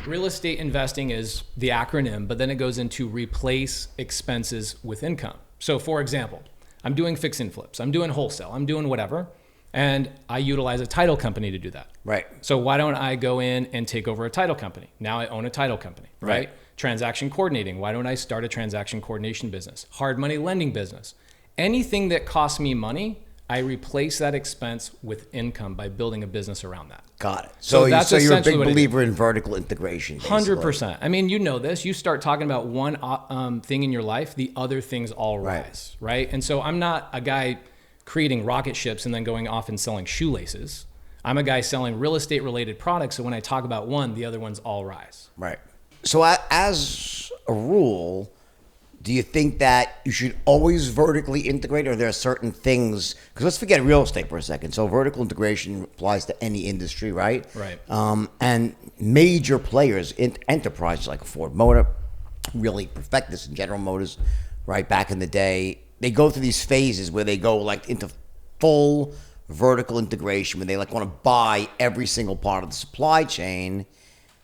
real estate investing is the acronym, but then it goes into replace expenses with income. So for example, I'm doing fix and flips, I'm doing wholesale, I'm doing whatever, and I utilize a title company to do that. Right. So why don't I go in and take over a title company? Now I own a title company, right? Transaction coordinating. Why don't I start a transaction coordination business? Hard money lending business. Anything that costs me money, I replace that expense with income by building a business around that. Got it. So you're a big believer in vertical integration. 100%. I mean, you know this. You start talking about one thing in your life, the other things all rise, right? And so I'm not a guy creating rocket ships and then going off and selling shoelaces. I'm a guy selling real estate related products. So when I talk about one, the other ones all rise. Right. So as a rule, do you think that you should always vertically integrate, or there are certain things? Because let's forget real estate for a second. So vertical integration applies to any industry, right? Right. And major players, enterprises like Ford Motor, really perfect this in General Motors, right? Back in the day, they go through these phases where they go like into full vertical integration, where they like want to buy every single part of the supply chain.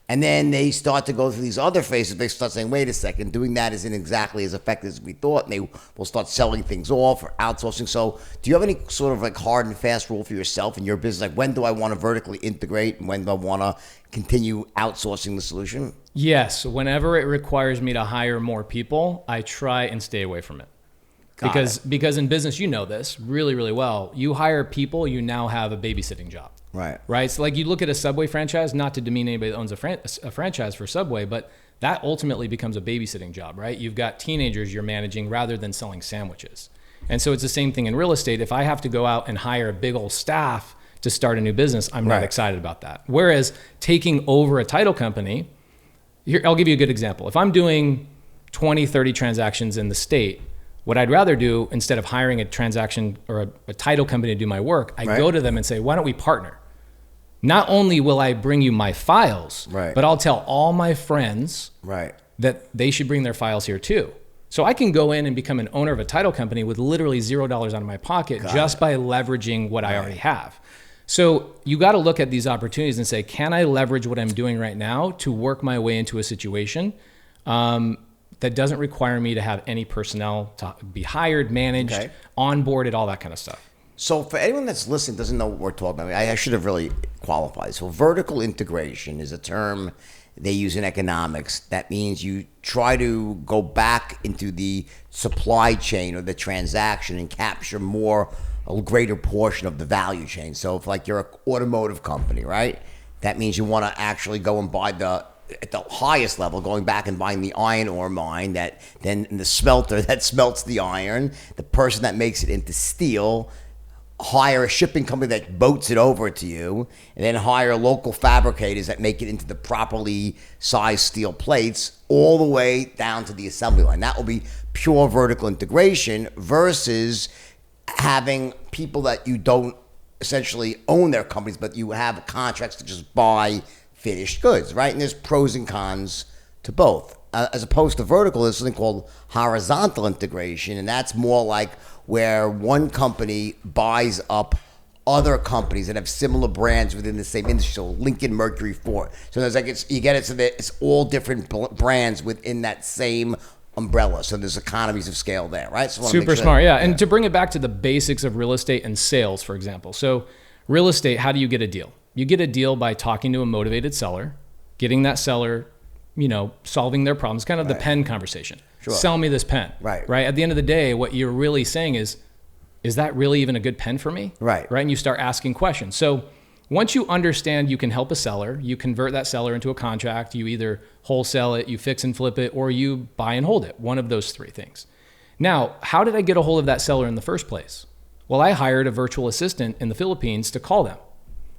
And then they start to go through these other phases. They start saying, wait a second, doing that isn't exactly as effective as we thought. And they will start selling things off or outsourcing. So do you have any sort of like hard and fast rule for yourself in your business? Like when do I want to vertically integrate and when do I want to continue outsourcing the solution? Yes. Whenever it requires me to hire more people, I try and stay away from it. Because in business, you know this really, really well. You hire people, you now have a babysitting job. Right. So like you look at a Subway franchise, not to demean anybody that owns a franchise for Subway, but that ultimately becomes a babysitting job, right? You've got teenagers you're managing rather than selling sandwiches. And so it's the same thing in real estate. If I have to go out and hire a big old staff to start a new business, I'm not excited about that. Whereas taking over a title company, here, I'll give you a good example. If I'm doing 20, 30 transactions in the state, what I'd rather do instead of hiring a transaction or a title company to do my work, I go to them and say, why don't we partner? Not only will I bring you my files, but I'll tell all my friends that they should bring their files here too. So I can go in and become an owner of a title company with literally $0 out of my pocket just by leveraging what I already have. So you got to look at these opportunities and say, can I leverage what I'm doing right now to work my way into a situation that doesn't require me to have any personnel to be hired, managed, onboarded, all that kind of stuff. So for anyone that's listening, doesn't know what we're talking about, I should have really qualified. So vertical integration is a term they use in economics. That means you try to go back into the supply chain or the transaction and capture a greater portion of the value chain. So if like you're an automotive company, right? That means you want to actually go and buy at the highest level, going back and buying the iron ore mine, that then the smelter that smelts the iron, the person that makes it into steel, hire a shipping company that boats it over to you, and then hire local fabricators that make it into the properly sized steel plates, all the way down to the assembly line. That will be pure vertical integration versus having people that you don't essentially own their companies, but you have contracts to just buy finished goods, right? And there's pros and cons to both. As opposed to vertical, there's something called horizontal integration, and that's more like where one company buys up other companies that have similar brands within the same industry. So Lincoln, Mercury, Ford. So there's like you get it so that it's all different brands within that same umbrella. So there's economies of scale there, right? So super smart, yeah. And to bring it back to the basics of real estate and sales, for example. So real estate, how do you get a deal? You get a deal by talking to a motivated seller, getting that seller, solving their problems, kind of the pen conversation. Sure. Sell me this pen. Right. At the end of the day, what you're really saying is that really even a good pen for me? Right. And you start asking questions. So once you understand you can help a seller, you convert that seller into a contract, you either wholesale it, you fix and flip it, or you buy and hold it. One of those three things. Now, how did I get a hold of that seller in the first place? Well, I hired a virtual assistant in the Philippines to call them.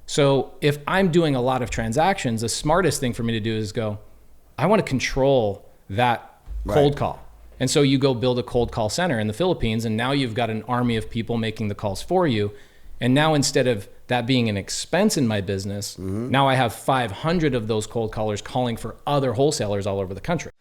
So if I'm doing a lot of transactions, the smartest thing for me to do is go, I want to control that cold call. And so you go build a cold call center in the Philippines, and now you've got an army of people making the calls for you. And now instead of that being an expense in my business, now I have 500 of those cold callers calling for other wholesalers all over the country.